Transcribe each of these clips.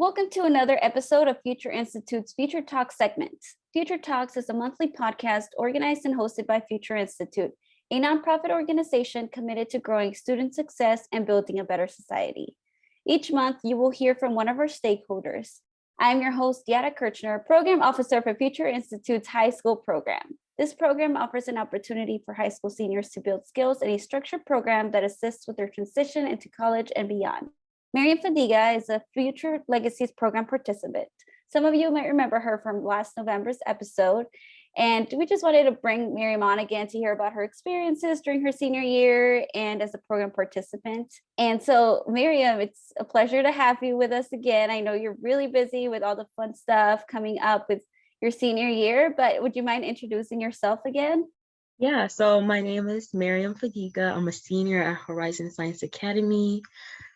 Welcome to another episode of Future Institute's Future Talks segment. Future Talks is a monthly podcast organized and hosted by Future Institute, a nonprofit organization committed to growing student success and building a better society. Each month, you will hear from one of our stakeholders. I am your host, Iara Kirchner, Program Officer for Future Institute's High School Program. This program offers an opportunity for high school seniors to build skills in a structured program that assists with their transition into college and beyond. Mariam Fadiga is a Future Legacies program participant. Some of you might remember her from last November's episode, and we just wanted to bring Mariam on again to hear about her experiences during her senior year and as a program participant. And so, Mariam, it's a pleasure to have you with us again. I know you're really busy with all the fun stuff coming up with your senior year, but would you mind introducing yourself again? Yeah, so my name is Mariam Fadiga. I'm a senior at Horizon Science Academy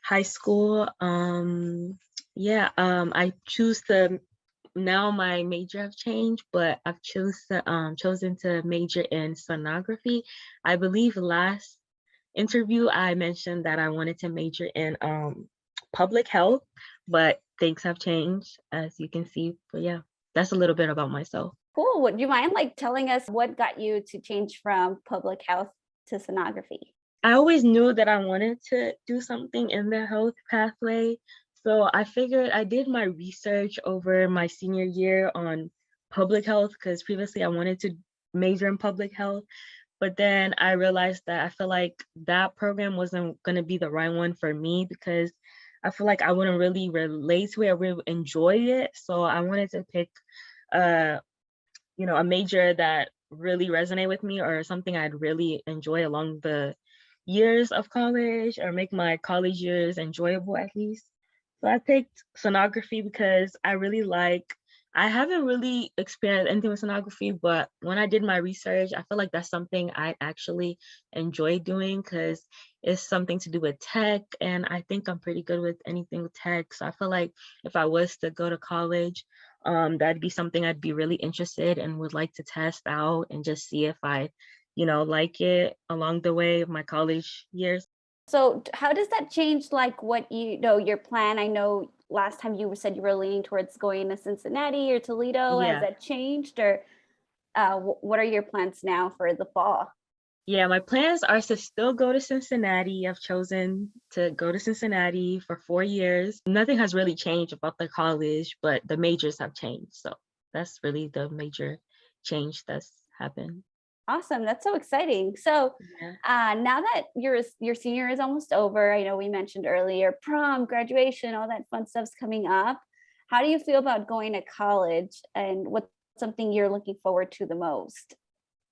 High School. I choose to, now my major have changed, but I've chosen to major in sonography. I believe last interview I mentioned that I wanted to major in public health, but things have changed, as you can see. But yeah, that's a little bit about myself. Cool. Would you mind telling us what got you to change from public health to sonography? I always knew that I wanted to do something in the health pathway. So I figured I did my research over my senior year on public health because previously I wanted to major in public health. But then I realized that I feel like that program wasn't going to be the right one for me because I feel like I wouldn't really relate to it or really enjoy it. So I wanted to pick a major that really resonate with me or something I'd really enjoy along the years of college or make my college years enjoyable at least. So I picked sonography because I haven't really experienced anything with sonography, but when I did my research, I feel like that's something I actually enjoy doing because it's something to do with tech. And I think I'm pretty good with anything with tech. So I feel like if I was to go to college, that'd be something I'd be really interested and would like to test out and just see if I like it along the way of my college years. So how does that change what your plan? I know last time you said you were leaning towards going to Cincinnati or Toledo. Has Yeah. that changed, or what are your plans now for the fall? Yeah, my plans are to still go to Cincinnati. I've chosen to go to Cincinnati for 4 years. Nothing has really changed about the college, but the majors have changed. So that's really the major change that's happened. Awesome. That's so exciting. So now that your senior is almost over, I know we mentioned earlier, prom, graduation, all that fun stuff's coming up. How do you feel about going to college, and what's something you're looking forward to the most?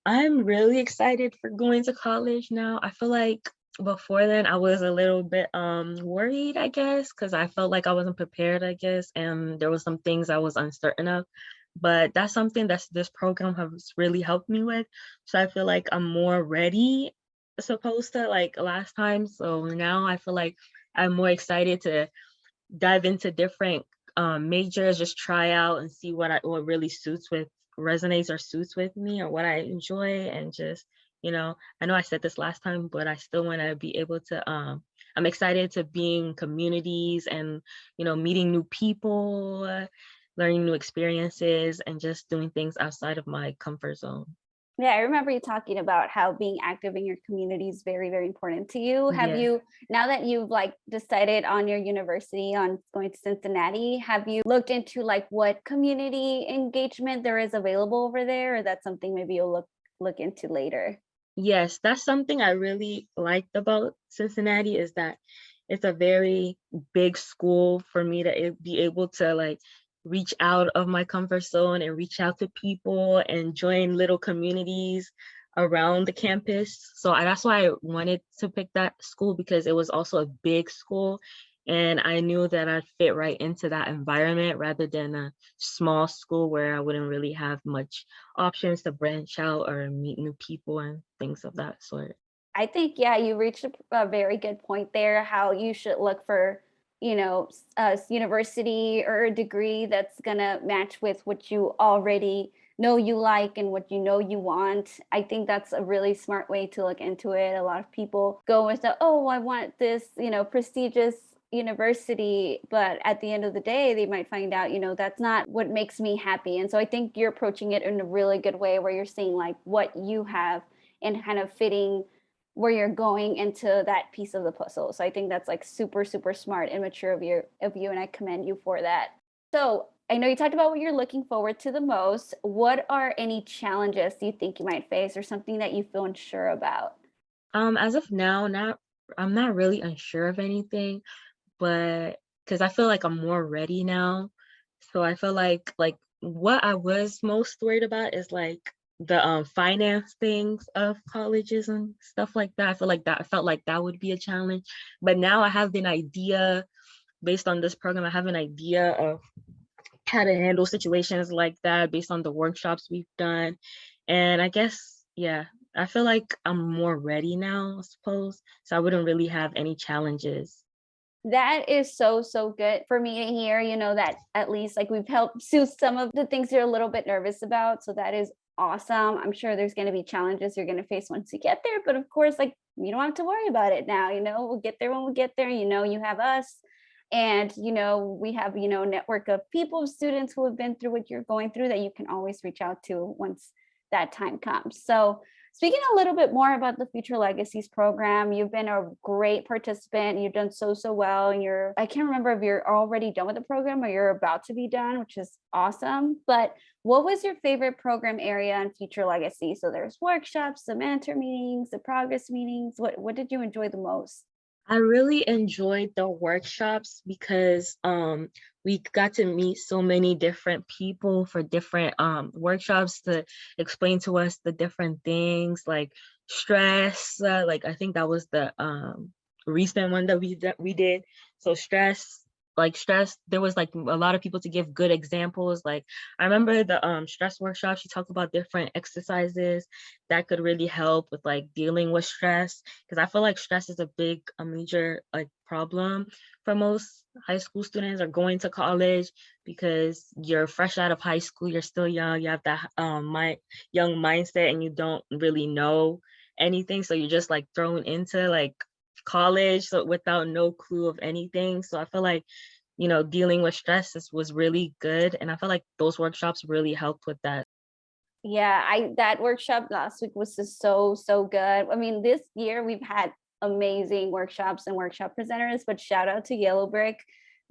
I'm really excited for going to college now. I feel like before then I was a little bit worried, I guess, because I felt like I wasn't prepared, I guess, and there was some things I was uncertain of. But that's something that this program has really helped me with. So I feel like I'm more ready supposed to like last time. So now I feel like I'm more excited to dive into different majors, just try out and see what really resonates or suits with me or what I enjoy. And just, I know I said this last time, but I still want to be able to, I'm excited to be in communities and, meeting new people, learning new experiences, and just doing things outside of my comfort zone. Yeah, I remember you talking about how being active in your community is very, very important to you. Have you, now that you've decided on your university on going to Cincinnati, have you looked into what community engagement there is available over there, or that's something maybe you'll look into later? Yes, that's something I really liked about Cincinnati is that it's a very big school for me to be able to reach out of my comfort zone and reach out to people and join little communities around the campus. So that's why I wanted to pick that school, because it was also a big school and I knew that I'd fit right into that environment rather than a small school where I wouldn't really have much options to branch out or meet new people and things of that sort. I think, yeah, you reached a very good point there, how you should look for, a university or a degree that's going to match with what you already know you like and what you know you want. I think that's a really smart way to look into it. A lot of people go with I want this, prestigious university, but at the end of the day, they might find out, that's not what makes me happy. And so I think you're approaching it in a really good way where you're seeing like what you have and kind of fitting where you're going into that piece of the puzzle. So I think that's like super, super smart and mature of you, and I commend you for that. So I know you talked about what you're looking forward to the most. What are any challenges you think you might face or something that you feel unsure about? As of now, I'm not really unsure of anything, but because I feel like I'm more ready now. So I feel like what I was most worried about is like the finance things of colleges and stuff like that. I felt like that would be a challenge. But now I have an idea based on this program, I have an idea of how to handle situations like that based on the workshops we've done. And I guess, yeah, I feel like I'm more ready now, I suppose. So I wouldn't really have any challenges. That is so, so good for me to hear, that at least like we've helped soothe some of the things you're a little bit nervous about. So that is awesome. I'm sure there's going to be challenges you're going to face once you get there. But of course, like you don't have to worry about it now. We'll get there when we get there. You have us. And, we have, a network of people, students who have been through what you're going through that you can always reach out to once that time comes. So speaking a little bit more about the Future Legacies program, you've been a great participant. You've done so, so well. And I can't remember if you're already done with the program or you're about to be done, which is awesome. But what was your favorite program area in Future Legacy? So there's workshops, the mentor meetings, the progress meetings. What did you enjoy the most? I really enjoyed the workshops because we got to meet so many different people for different workshops to explain to us the different things like stress. Like I think that was the recent one that we did. So stress, there was like a lot of people to give good examples. Like I remember the stress workshop, she talked about different exercises that could really help with like dealing with stress, because I feel like stress is a major like problem for most high school students or going to college, because you're fresh out of high school, you're still young, you have that young mindset, and you don't really know anything, so you're just like thrown into like college so without no clue of anything. So I feel like dealing with stress was really good, and I feel like those workshops really helped with that. Yeah, I that workshop last week was just so, so good. I mean, this year we've had amazing workshops and workshop presenters, but shout out to Yellow Brick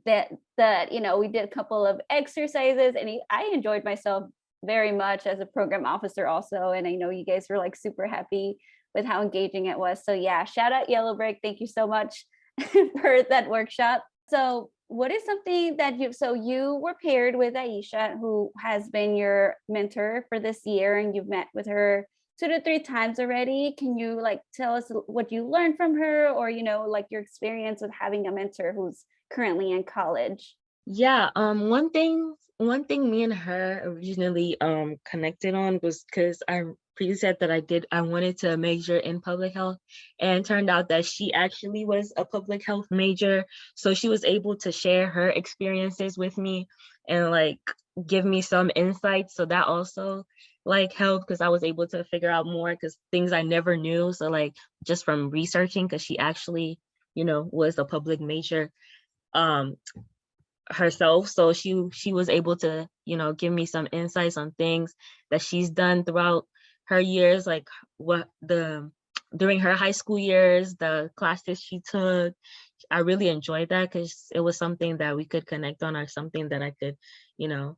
that we did a couple of exercises and I enjoyed myself very much as a program officer also. And I know you guys were like super happy with how engaging it was. So yeah, shout out Yellow Brick. Thank you so much for that workshop. So what is something that you were paired with Aishat, who has been your mentor for this year, and you've met with her 2 to 3 times already. Can you like tell us what you learned from her, or like your experience with having a mentor who's currently in college? Yeah, one thing me and her originally connected on was because I previously said that I wanted to major in public health, and turned out that she actually was a public health major. So she was able to share her experiences with me and like give me some insights. So that also like helped, because I was able to figure out more, because things I never knew. So like just from researching, because she actually, was a public major. Um, Herself, so she was able to give me some insights on things that she's done throughout her years, like what the during her high school years, the classes she took. I really enjoyed that because it was something that we could connect on, or something that I could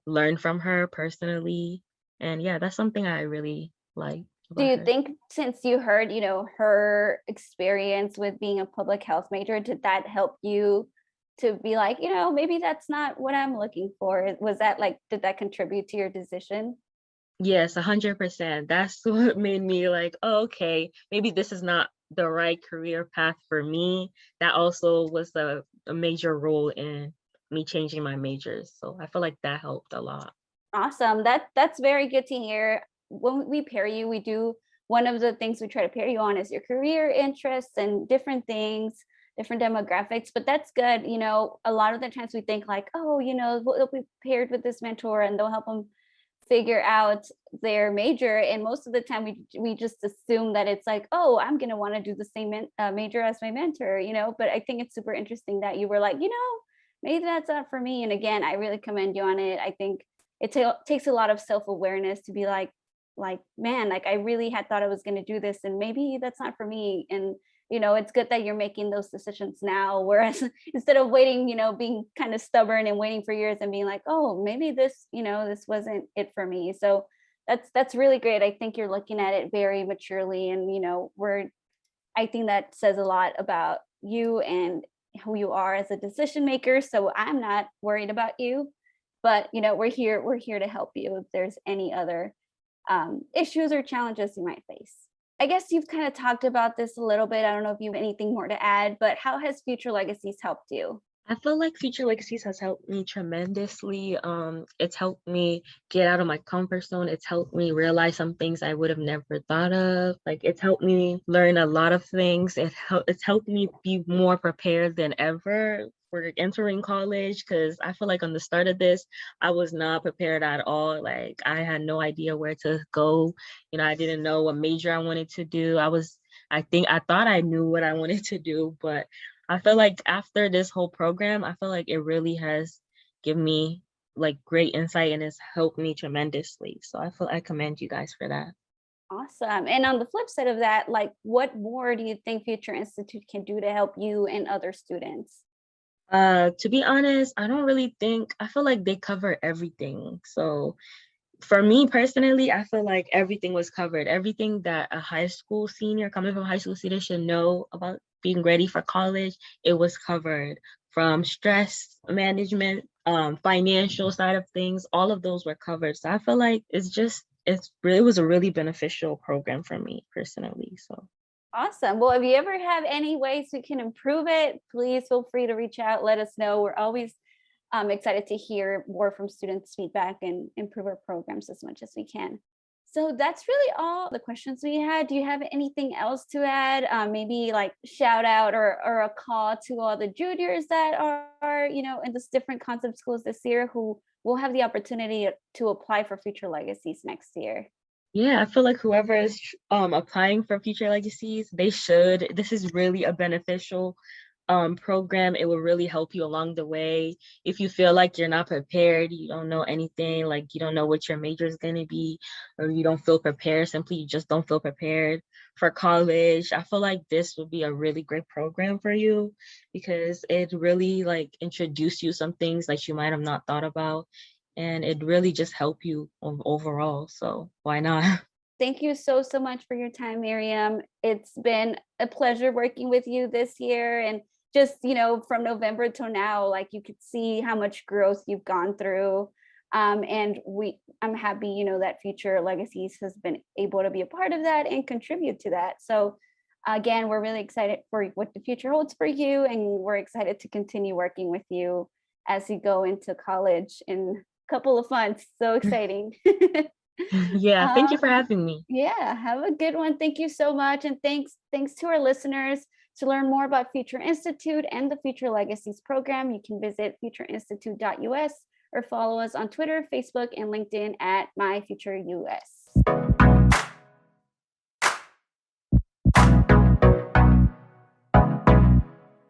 learn from her personally. And yeah, that's something I really like Do about you her. think, since you heard her experience with being a public health major, did that help you to be like, maybe that's not what I'm looking for? Was that like, did that contribute to your decision? Yes, 100%. That's what made me like, oh, okay, maybe this is not the right career path for me. That also was a major role in me changing my majors. So I feel like that helped a lot. Awesome. That's very good to hear. When we pair you, we do, one of the things we try to pair you on is your career interests and different things, different demographics. But that's good. A lot of the times we think like, oh, they'll be paired with this mentor and they'll help them figure out their major, and most of the time we just assume that it's like, oh, I'm going to want to do the same major as my mentor, but I think it's super interesting that you were like, maybe that's not for me. And again, I really commend you on it. I think it takes a lot of self-awareness to be like, man, like I really had thought I was going to do this and maybe that's not for me. And it's good that you're making those decisions now, whereas instead of waiting, being kind of stubborn and waiting for years and being like, oh, maybe this wasn't it for me. So that's really great. I think you're looking at it very maturely, and I think that says a lot about you and who you are as a decision maker. So I'm not worried about you, but we're here to help you if there's any other issues or challenges you might face. I guess you've kind of talked about this a little bit. I don't know if you have anything more to add, but how has Future Legacies helped you? I feel like Future Legacies has helped me tremendously. It's helped me get out of my comfort zone. It's helped me realize some things I would have never thought of. Like it's helped me learn a lot of things. It's helped me be more prepared than ever for entering college, because I feel like on the start of this, I was not prepared at all. Like I had no idea where to go. I didn't know what major I wanted to do. I thought I knew what I wanted to do, but I feel like after this whole program, I feel like it really has given me like great insight and has helped me tremendously. So I commend you guys for that. Awesome. And on the flip side of that, like what more do you think Future Institute can do to help you and other students? To be honest, I feel like they cover everything. So for me personally, I feel like everything was covered. Everything that a high school senior coming from high school senior should know about being ready for college, it was covered. From stress management, financial side of things, all of those were covered. So I feel like it was a really beneficial program for me personally. So Awesome. Well, if you ever have any ways we can improve it, please feel free to reach out. Let us know. We're always excited to hear more from students' feedback and improve our programs as much as we can. So that's really all the questions we had. Do you have anything else to add? Maybe like shout out or a call to all the juniors that are in this different concept schools this year who will have the opportunity to apply for Future Legacies next year. yeah, I feel like whoever is applying for Future Legacies, they should. This is really a beneficial program. It will really help you along the way. If you feel like you're not prepared, you don't know anything, like you don't know what your major is going to be, or you don't feel prepared, simply you just don't feel prepared for college, I feel like this would be a really great program for you, because it really like introduce you some things that you might have not thought about, and it really just help you overall. So why not? Thank you so much for your time, Miriam. It's been a pleasure working with you this year. And just, from November till now, like you could see how much growth you've gone through. And I'm happy, that Future Legacies has been able to be a part of that and contribute to that. So again, we're really excited for what the future holds for you. And we're excited to continue working with you as you go into college in a couple of months. So exciting. Yeah, thank you Uh, for having me. yeah, have a good one. Thank you so much. And thanks to our listeners. To learn more about Future Institute and the Future Legacies program, you can visit futureinstitute.us or follow us on Twitter, Facebook, and LinkedIn at MyFutureUS.